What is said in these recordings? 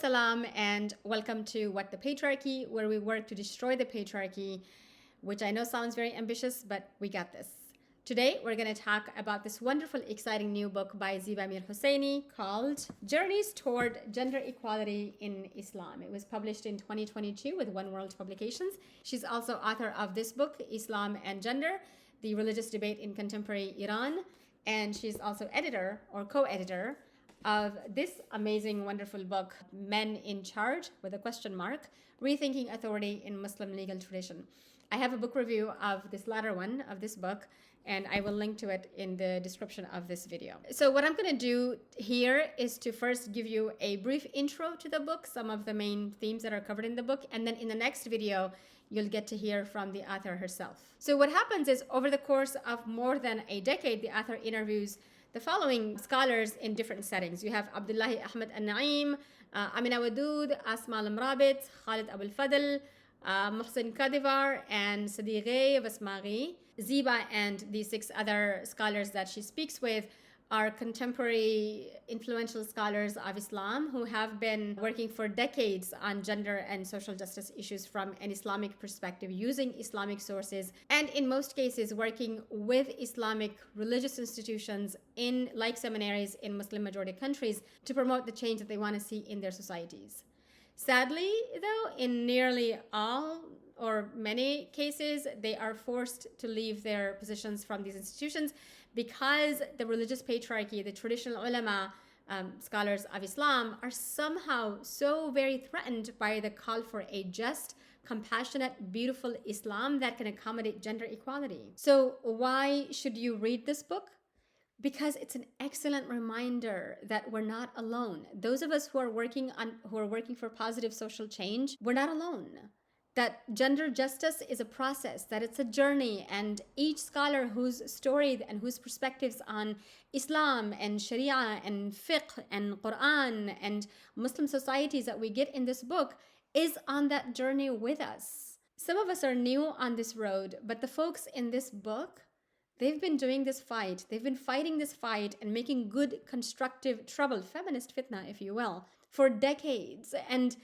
salam, and welcome to What the Patriarchy, where we work to destroy the patriarchy, which I know sounds very ambitious, but we got this. Today, we're going to talk about this wonderful, exciting new book by Ziba Mir-Hosseini called Journeys Toward Gender Equality in Islam. It was published in 2022 with One World Publications. She's also author of this book, Islam and Gender, The Religious Debate in Contemporary Iran. And she's also editor or co-editor of this amazing, wonderful book, Men in Charge, with a question mark, Rethinking Authority in Muslim Legal Tradition. I have a book review of this latter one, of this book, and I will link to it in the description of this video. So what I'm going to do here is to first give you a brief intro to the book, some of the main themes that are covered in the book, and then in the next video, you'll get to hear from the author herself. So what happens is, over the course of more than a decade, the author interviews the following scholars in different settings. You have Abdullahi Ahmed Al-Naim, Amina Wadud, Asma Rabih, Khalid Abul Fadl, Mohsen Kadivar, and Sadiqe Basmaghi. Ziba and the 6 other scholars that she speaks with are contemporary influential scholars of Islam who have been working for decades on gender and social justice issues from an Islamic perspective, using Islamic sources, and in most cases working with Islamic religious institutions in like seminaries in Muslim majority countries to promote the change that they want to see in their societies. Sadly, though, in nearly all or many cases, they are forced to leave their positions from these institutions because the religious patriarchy, the traditional ulama, scholars of Islam, are somehow so very threatened by the call for a just, compassionate, beautiful Islam that can accommodate gender equality. So why should you read this book? Because it's an excellent reminder that we're not alone. Those of us who are working for positive social change, we're not alone. That gender justice is a process, that it's a journey, and each scholar whose story and whose perspectives on Islam and Sharia and fiqh and Quran and Muslim societies that we get in this book is on that journey with us. Some of us are new on this road, but the folks in this book, they've been doing this fight. They've been fighting this fight and making good, constructive trouble, feminist fitna, if you will, for decades. And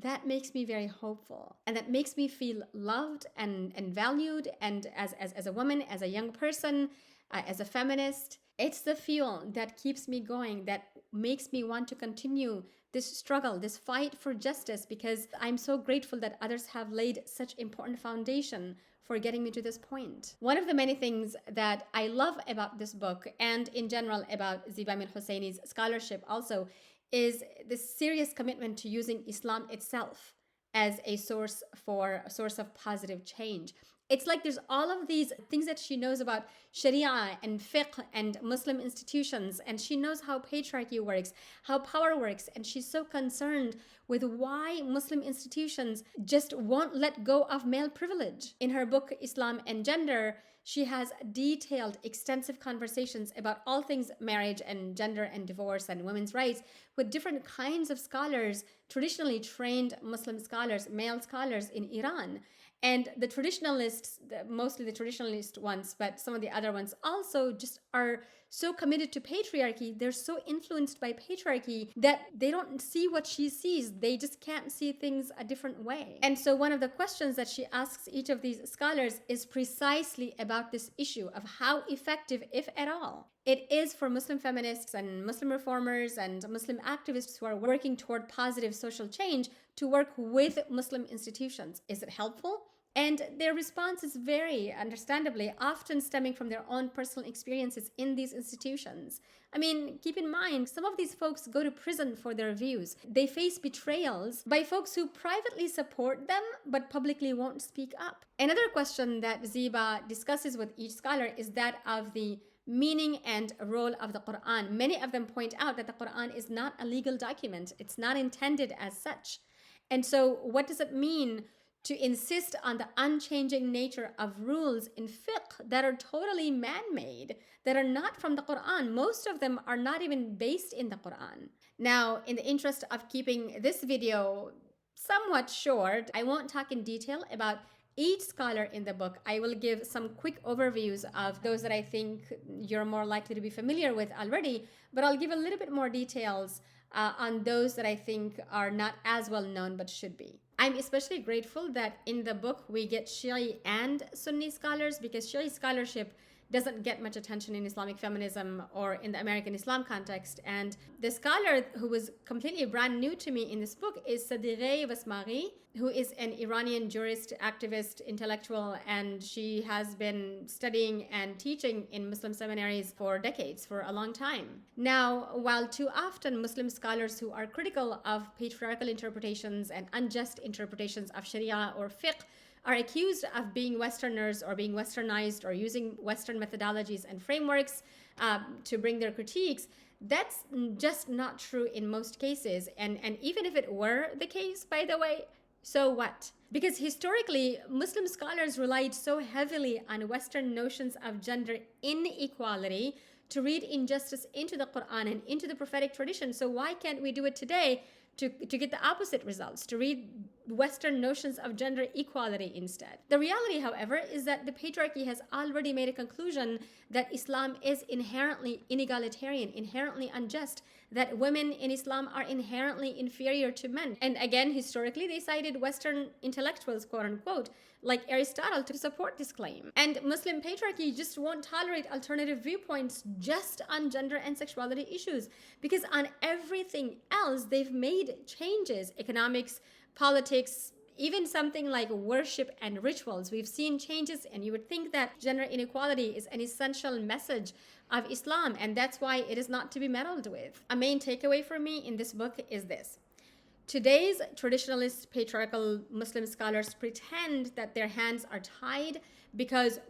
that makes me very hopeful. And that makes me feel loved and valued. And as a woman, as a young person, as a feminist, it's the fuel that keeps me going, that makes me want to continue this struggle, this fight for justice, because I'm so grateful that others have laid such important foundation for getting me to this point. One of the many things that I love about this book, and in general about Ziba Mir-Hosseini's scholarship also, is this serious commitment to using Islam itself as a source of positive change. It's like there's all of these things that she knows about Sharia and fiqh and Muslim institutions, and she knows how patriarchy works, how power works, and she's so concerned with why Muslim institutions just won't let go of male privilege. In her book, Islam and Gender, she has detailed, extensive conversations about all things marriage and gender and divorce and women's rights with different kinds of scholars, traditionally trained Muslim scholars, male scholars in Iran. And the traditionalists, mostly the traditionalist ones, but some of the other ones also just are so committed to patriarchy. They're so influenced by patriarchy that they don't see what she sees. They just can't see things a different way. And so one of the questions that she asks each of these scholars is precisely about this issue of how effective, if at all, it is for Muslim feminists and Muslim reformers and Muslim activists who are working toward positive social change to work with Muslim institutions. Is it helpful? And their response is very understandably often stemming from their own personal experiences in these institutions. I mean, keep in mind, some of these folks go to prison for their views. They face betrayals by folks who privately support them but publicly won't speak up. Another question that Ziba discusses with each scholar is that of the meaning and role of the Quran. Many of them point out that the Quran is not a legal document. It's not intended as such. And so what does it mean to insist on the unchanging nature of rules in fiqh that are totally man-made, that are not from the Quran? Most of them are not even based in the Quran. Now, in the interest of keeping this video somewhat short, I won't talk in detail about each scholar in the book. I will give some quick overviews of those that I think you're more likely to be familiar with already, but I'll give a little bit more details on those that I think are not as well known but should be. I'm especially grateful that in the book we get Shia and Sunni scholars, because Shia scholarship doesn't get much attention in Islamic feminism or in the American Islam context. And the scholar who was completely brand new to me in this book is Sadegh Vasmaghi, who is an Iranian jurist, activist, intellectual, and she has been studying and teaching in Muslim seminaries for decades, for a long time. Now, while too often Muslim scholars who are critical of patriarchal interpretations and unjust interpretations of Sharia or fiqh are accused of being Westerners or being Westernized or using Western methodologies and frameworks to bring their critiques, that's just not true in most cases. And even if it were the case, by the way, so what? Because historically, Muslim scholars relied so heavily on Western notions of gender inequality to read injustice into the Quran and into the prophetic tradition. So why can't we do it today to get the opposite results, to read Western notions of gender equality instead? The reality, however, is that the patriarchy has already made a conclusion that Islam is inherently inegalitarian, inherently unjust, that women in Islam are inherently inferior to men. And again, historically, they cited Western intellectuals, quote unquote, like Aristotle, to support this claim. And Muslim patriarchy just won't tolerate alternative viewpoints just on gender and sexuality issues, because on everything else, they've made changes: economics, politics, even something like worship and rituals. We've seen changes, and you would think that gender inequality is an essential message of Islam, and that's why it is not to be meddled with. A main takeaway for me in this book is this: today's traditionalist patriarchal Muslim scholars pretend that their hands are tied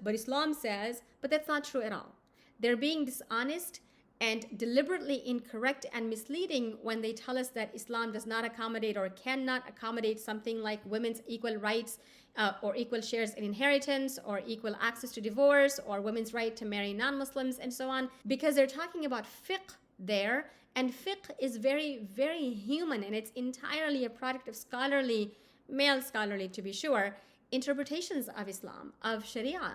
but Islam says, but that's not true at all. They're being dishonest and deliberately incorrect and misleading when they tell us that Islam does not accommodate or cannot accommodate something like women's equal rights or equal shares in inheritance or equal access to divorce or women's right to marry non-Muslims and so on, because they're talking about fiqh there. And fiqh is very, very human, and it's entirely a product of male scholarly to be sure, interpretations of Islam, of Sharia.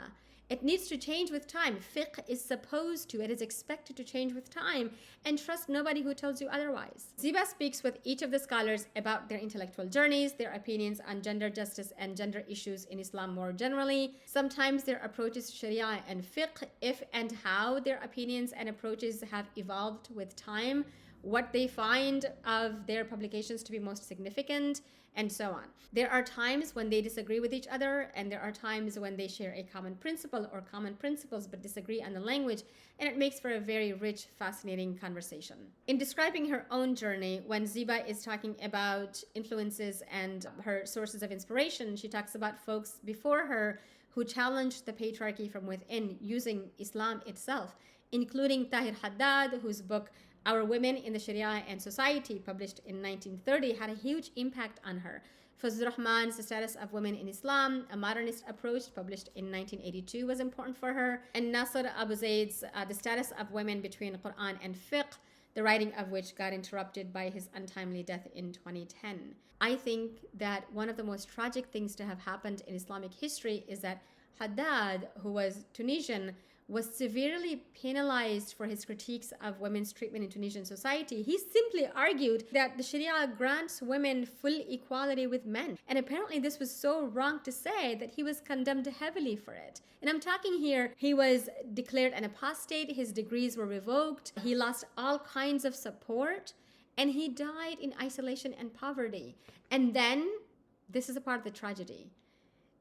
It needs to change with time. Fiqh is it is expected to change with time, and trust nobody who tells you otherwise. Ziba speaks with each of the scholars about their intellectual journeys, their opinions on gender justice and gender issues in Islam more generally, sometimes their approaches to Sharia and fiqh, if and how their opinions and approaches have evolved with time, what they find of their publications to be most significant, and so on. There are times when they disagree with each other, and there are times when they share a common principle or common principles but disagree on the language, and it makes for a very rich, fascinating conversation. In describing her own journey, when Ziba is talking about influences and her sources of inspiration, she talks about folks before her who challenged the patriarchy from within using Islam itself, including Tahir Haddad, whose book Our Women in the Sharia and Society, published in 1930, had a huge impact on her. Fazlur Rahman's The Status of Women in Islam, a modernist approach, published in 1982, was important for her. And Nasr Abu Zaid's The Status of Women Between Quran and Fiqh, the writing of which got interrupted by his untimely death in 2010. I think that one of the most tragic things to have happened in Islamic history is that Haddad, who was Tunisian, was severely penalized for his critiques of women's treatment in Tunisian society. He simply argued that the Sharia grants women full equality with men. And apparently this was so wrong to say that he was condemned heavily for it. And I'm talking here, he was declared an apostate, his degrees were revoked, he lost all kinds of support, and he died in isolation and poverty. And then, this is a part of the tragedy,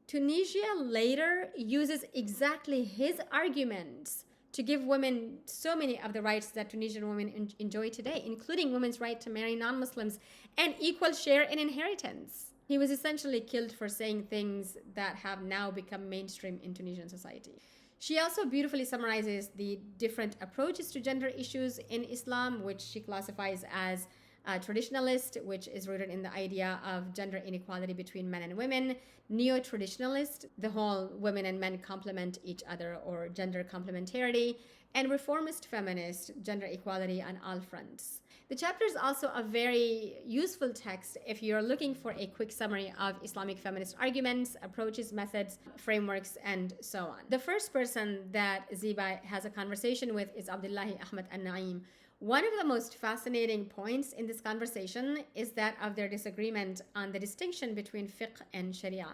Tunisia later uses exactly his arguments to give women so many of the rights that Tunisian women enjoy today, including women's right to marry non-Muslims and equal share in inheritance. He was essentially killed for saying things that have now become mainstream in Tunisian society. She also beautifully summarizes the different approaches to gender issues in Islam, which she classifies as traditionalist, which is rooted in the idea of gender inequality between men and women; neo-traditionalist, the whole women and men complement each other, or gender complementarity; and reformist feminist, gender equality on all fronts. The chapter is also a very useful text if you're looking for a quick summary of Islamic feminist arguments, approaches, methods, frameworks, and so on. The first person that Ziba has a conversation with is Abdullahi Ahmad al-Naim, One of the most fascinating points in this conversation is that of their disagreement on the distinction between fiqh and sharia.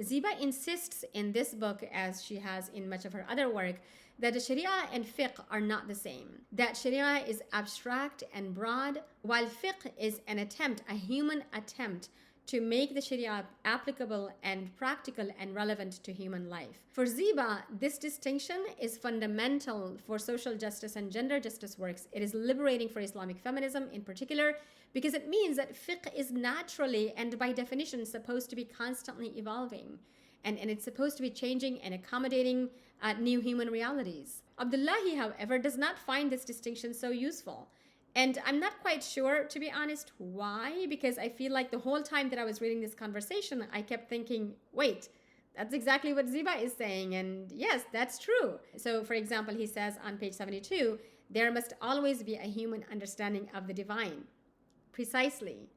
Ziba insists in this book, as she has in much of her other work, that the sharia and fiqh are not the same. That sharia is abstract and broad, while fiqh is an attempt, a human attempt, to make the sharia applicable and practical and relevant to human life. For Ziba, this distinction is fundamental for social justice and gender justice works. It is liberating for Islamic feminism in particular, because it means that fiqh is naturally and by definition supposed to be constantly evolving. And it's supposed to be changing and accommodating new human realities. Abdullahi, however, does not find this distinction so useful. And I'm not quite sure, to be honest, why, because I feel like the whole time that I was reading this conversation, I kept thinking, wait, that's exactly what Ziba is saying. And yes, that's true. So, for example, he says on page 72, there must always be a human understanding of the divine. Precisely.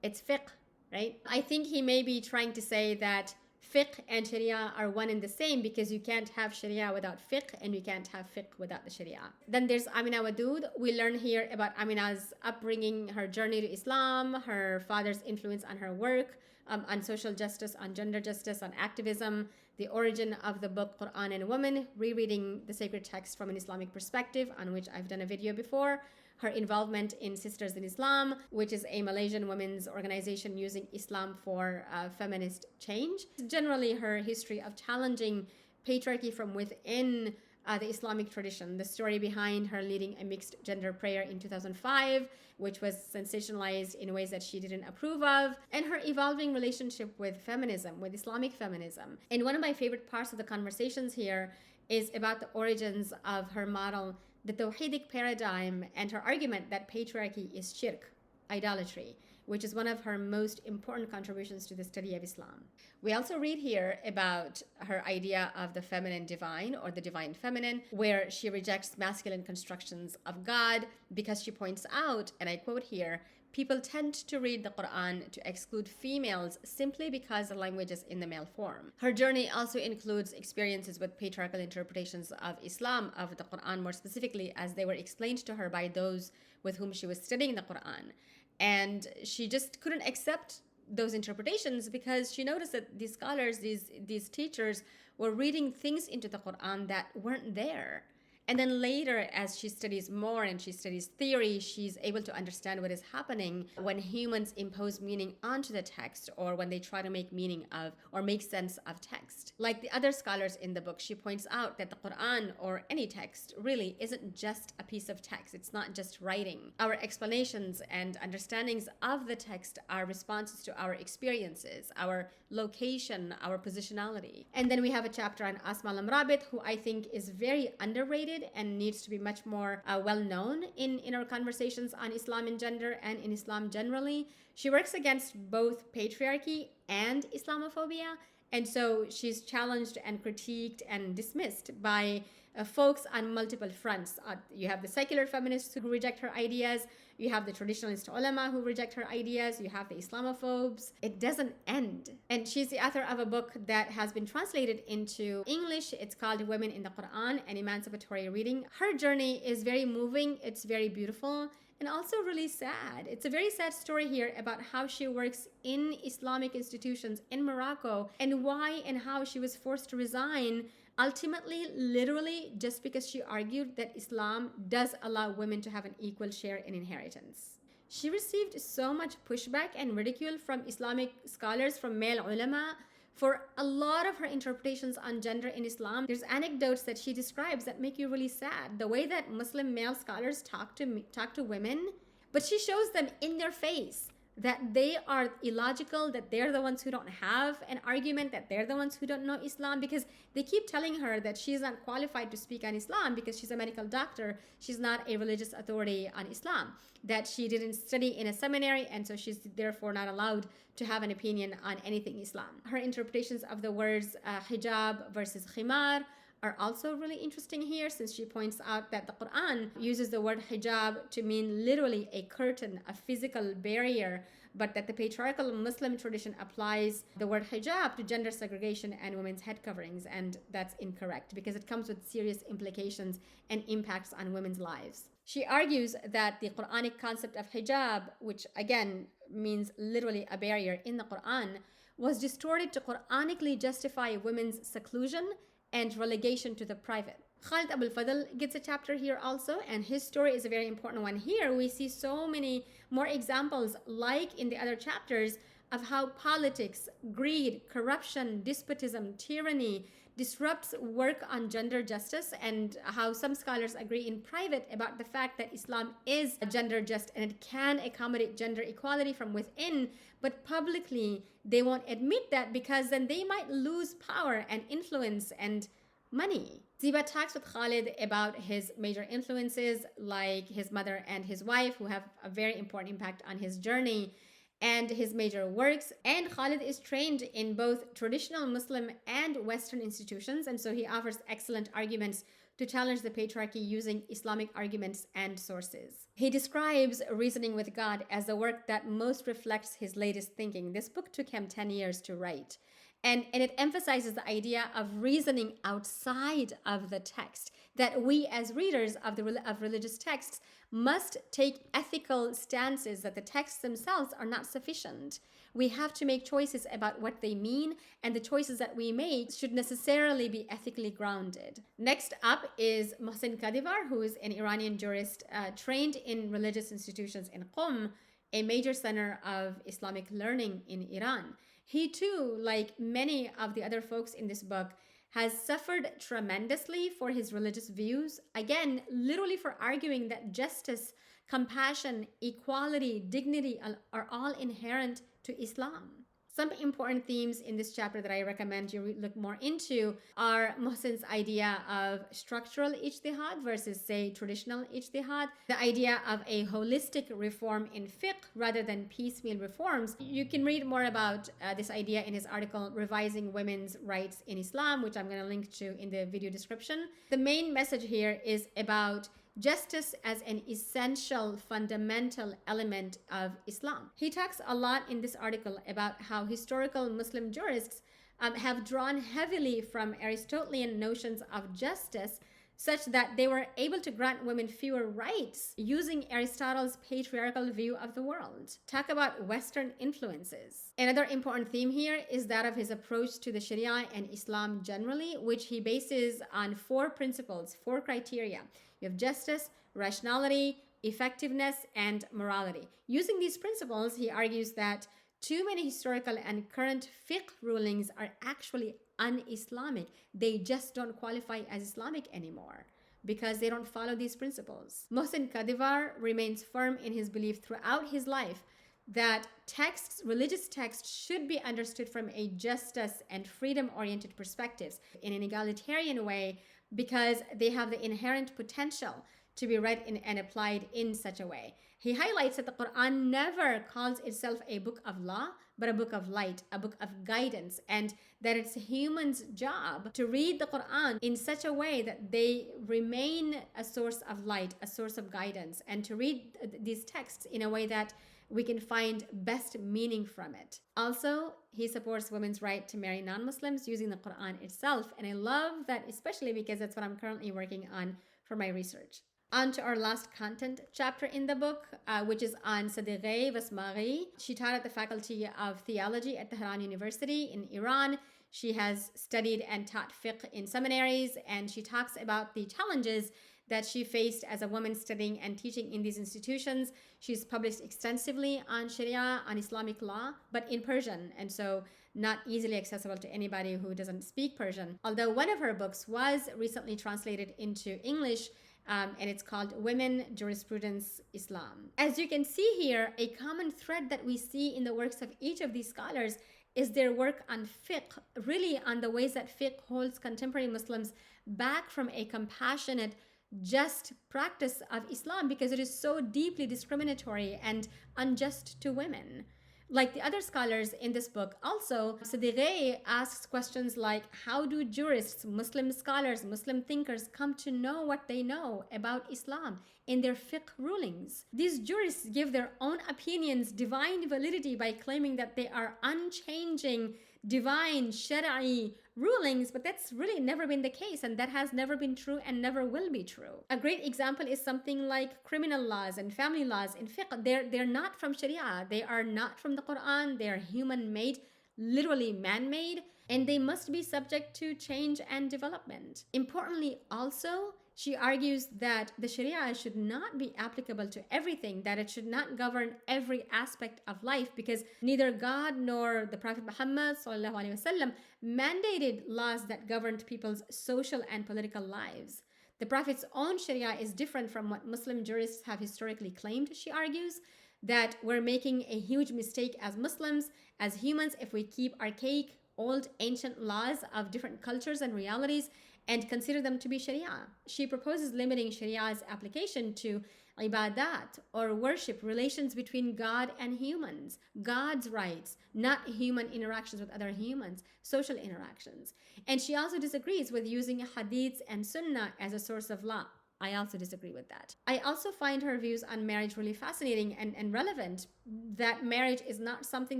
It's fiqh, right? I think he may be trying to say that fiqh and sharia are one and the same, because you can't have sharia without fiqh and you can't have fiqh without the sharia. Then there's Amina Wadud. We learn here about Amina's upbringing, her journey to Islam, her father's influence on her work, on social justice, on gender justice, on activism, the origin of the book Quran and Women, rereading the sacred text from an Islamic perspective, on which I've done a video before, her involvement in Sisters in Islam, which is a Malaysian women's organization using Islam for feminist change. Generally, her history of challenging patriarchy from within the Islamic tradition, the story behind her leading a mixed gender prayer in 2005, which was sensationalized in ways that she didn't approve of, and her evolving relationship with feminism, with Islamic feminism. And one of my favorite parts of the conversations here is about the origins of her model, the Tawhidic paradigm, and her argument that patriarchy is shirk, idolatry, which is one of her most important contributions to the study of Islam. We also read here about her idea of the feminine divine, or the divine feminine, where she rejects masculine constructions of God because she points out, and I quote here, people tend to read the Quran to exclude females simply because the language is in the male form. Her journey also includes experiences with patriarchal interpretations of Islam, of the Quran more specifically, as they were explained to her by those with whom she was studying the Quran. And she just couldn't accept those interpretations because she noticed that these scholars, these teachers, were reading things into the Quran that weren't there. And then later, as she studies more and she studies theory, she's able to understand what is happening when humans impose meaning onto the text, or when they try to make meaning of or make sense of text. Like the other scholars in the book, she points out that the Quran, or any text, really isn't just a piece of text. It's not just writing. Our explanations and understandings of the text are responses to our experiences, our location, our positionality. And then we have a chapter on Asma Rabih, who I think is very underrated and needs to be much more well known in our conversations on Islam and gender and in Islam generally. She works against both patriarchy and Islamophobia, and so she's challenged and critiqued and dismissed by folks on multiple fronts. You have the secular feminists who reject her ideas. You have the traditionalist ulama who reject her ideas. You have the Islamophobes. It doesn't end. And she's the author of a book that has been translated into English. It's called Women in the Quran, an Emancipatory Reading. Her journey is very moving. It's very beautiful and also really sad. It's a very sad story here about how she works in Islamic institutions in Morocco, and why and how she was forced to resign, ultimately, literally, just because she argued that Islam does allow women to have an equal share in inheritance. She received so much pushback and ridicule from Islamic scholars, from male ulama, for a lot of her interpretations on gender in Islam. There's anecdotes that she describes that make you really sad. The way that Muslim male scholars talk to women, but she shows them in their face that they are illogical, that they're the ones who don't have an argument, that they're the ones who don't know Islam, because they keep telling her that she's not qualified to speak on Islam because she's a medical doctor. She's not a religious authority on Islam, that she didn't study in a seminary, and so she's therefore not allowed to have an opinion on anything Islam. Her interpretations of the words hijab versus Himar are also really interesting here, since she points out that the Quran uses the word hijab to mean literally a curtain, a physical barrier, but that the patriarchal Muslim tradition applies the word hijab to gender segregation and women's head coverings, and that's incorrect because it comes with serious implications and impacts on women's lives. She argues that the Quranic concept of hijab, which again means literally a barrier in the Quran, was distorted to Quranically justify women's seclusion and relegation to the private. Khalid Abul Fadl gets a chapter here also, and his story is a very important one. Here we see so many more examples, like in the other chapters, of how politics, greed, corruption, despotism, tyranny disrupts work on gender justice, and how some scholars agree in private about the fact that Islam is gender just and it can accommodate gender equality from within, but publicly they won't admit that because then they might lose power and influence and money. Ziba talks with Khalid about his major influences like his mother and his wife, who have a very important impact on his journey, and his major works. And Khalid is trained in both traditional Muslim and Western institutions, and so he offers excellent arguments to challenge the patriarchy using Islamic arguments and sources. He describes Reasoning with God as the work that most reflects his latest thinking. This book took him 10 years to write. And it emphasizes the idea of reasoning outside of the text, that we as readers of religious texts must take ethical stances, that the texts themselves are not sufficient. We have to make choices about what they mean, and the choices that we make should necessarily be ethically grounded. Next up is Mohsen Kadivar, who is an Iranian jurist trained in religious institutions in Qom, a major center of Islamic learning in Iran. He too, like many of the other folks in this book, has suffered tremendously for his religious views. Again, literally for arguing that justice, compassion, equality, dignity are all inherent to Islam. Some important themes in this chapter that I recommend you look more into are Mohsen's idea of structural ijtihad versus, say, traditional ijtihad, the idea of a holistic reform in fiqh rather than piecemeal reforms. You can read more about this idea in his article, Revising Women's Rights in Islam, which I'm going to link to in the video description. The main message here is about justice as an essential, fundamental element of Islam. He talks a lot in this article about how historical Muslim jurists have drawn heavily from Aristotelian notions of justice, such that they were able to grant women fewer rights using Aristotle's patriarchal view of the world. Talk about Western influences. Another important theme here is that of his approach to the Sharia and Islam generally, which he bases on 4 principles, 4 criteria. You have justice, rationality, effectiveness, and morality. Using these principles, he argues that too many historical and current fiqh rulings are actually un-Islamic. They just don't qualify as Islamic anymore because they don't follow these principles. Mohsen Kadivar remains firm in his belief throughout his life that texts, religious texts, should be understood from a justice and freedom-oriented perspectives in an egalitarian way, because they have the inherent potential to be read and applied in such a way. He highlights that the Quran never calls itself a book of law, but a book of light, a book of guidance, and that it's humans' job to read the Quran in such a way that they remain a source of light, a source of guidance, and to read these texts in a way that we can find best meaning from it. Also, he supports women's right to marry non-Muslims using the Quran itself, and I love that especially because that's what I'm currently working on for my research. On to our last content chapter in the book, which is on Ziba Mir-Hosseini. She taught at the Faculty of Theology at Tehran University in Iran. She has studied and taught fiqh in seminaries, and she talks about the challenges that she faced as a woman studying and teaching in these institutions. She's published extensively on Sharia, on Islamic law, but in Persian, and so not easily accessible to anybody who doesn't speak Persian. Although one of her books was recently translated into English, and it's called Women, Jurisprudence, Islam. As you can see here, a common thread that we see in the works of each of these scholars is their work on fiqh, really on the ways that fiqh holds contemporary Muslims back from a compassionate, just practice of Islam, because it is so deeply discriminatory and unjust to women. Like the other scholars in this book, also, Sadeghi asks questions like, how do jurists, Muslim scholars, Muslim thinkers come to know what they know about Islam in their fiqh rulings? These jurists give their own opinions divine validity by claiming that they are unchanging, divine Shari'i rulings, but that's really never been the case, and that has never been true and never will be true. A great example is something like criminal laws and family laws in fiqh. They're not from Sharia. They are not from the Quran. They are human-made, literally man-made, and they must be subject to change and development. Importantly, also, she argues that the Sharia should not be applicable to everything, that it should not govern every aspect of life, because neither God nor the Prophet Muhammad ﷺ mandated laws that governed people's social and political lives. The Prophet's own Sharia is different from what Muslim jurists have historically claimed, she argues, that we're making a huge mistake as Muslims, as humans, if we keep archaic, old, ancient laws of different cultures and realities and consider them to be Sharia. She proposes limiting Sharia's application to ibadat, or worship, relations between God and humans, God's rights, not human interactions with other humans, social interactions. And she also disagrees with using hadiths and sunnah as a source of law. I also disagree with that. I also find her views on marriage really fascinating and relevant, that marriage is not something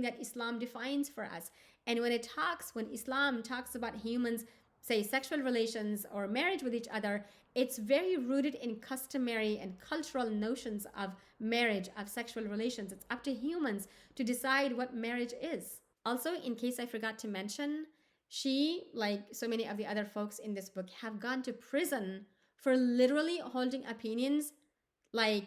that Islam defines for us. And when Islam talks about humans, say, sexual relations or marriage with each other, it's very rooted in customary and cultural notions of marriage, of sexual relations. It's up to humans to decide what marriage is. Also, in case I forgot to mention, she, like so many of the other folks in this book, have gone to prison for literally holding opinions like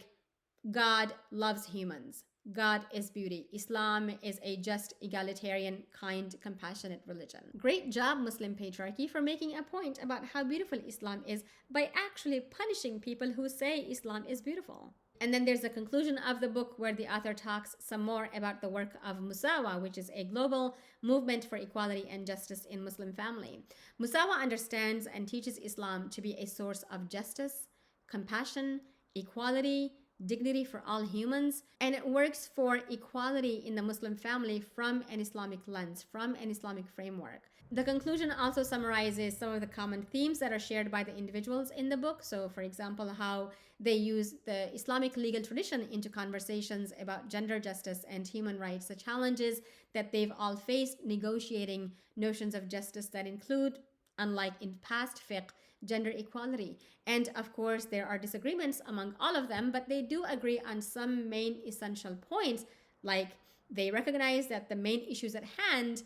God loves humans, God is beauty, Islam is a just, egalitarian, kind, compassionate religion. Great job, Muslim patriarchy, for making a point about how beautiful Islam is by actually punishing people who say Islam is beautiful. And then there's a conclusion of the book where the author talks some more about the work of Musawa, which is a global movement for equality and justice in Muslim family. Musawa understands and teaches Islam to be a source of justice, compassion, equality, dignity for all humans, and it works for equality in the Muslim family from an Islamic lens, from an Islamic framework. The conclusion also summarizes some of the common themes that are shared by the individuals in the book. So, for example, how they use the Islamic legal tradition into conversations about gender justice and human rights, the challenges that they've all faced negotiating notions of justice that include, unlike in past fiqh, gender equality. And of course, there are disagreements among all of them, but they do agree on some main essential points, like they recognize that the main issues at hand,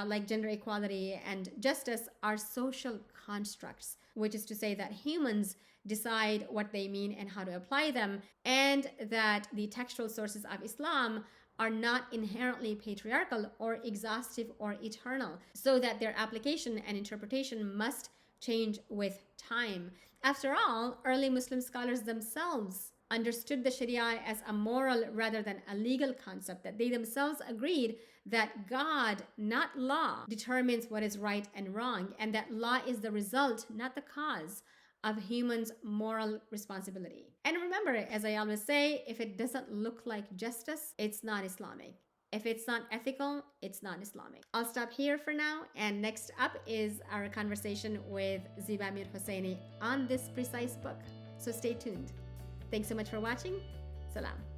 like gender equality and justice, are social constructs, which is to say that humans decide what they mean and how to apply them, and that the textual sources of Islam are not inherently patriarchal or exhaustive or eternal, so that their application and interpretation must change with time. After all, early Muslim scholars themselves understood the Sharia as a moral rather than a legal concept, that they themselves agreed that God, not law, determines what is right and wrong, and that law is the result, not the cause, of humans' moral responsibility. And remember, as I always say, if it doesn't look like justice, it's not Islamic. If it's not ethical, it's not Islamic. I'll stop here for now, and next up is our conversation with Ziba Mir-Hosseini on this precise book. So stay tuned. Thanks so much for watching. Salam.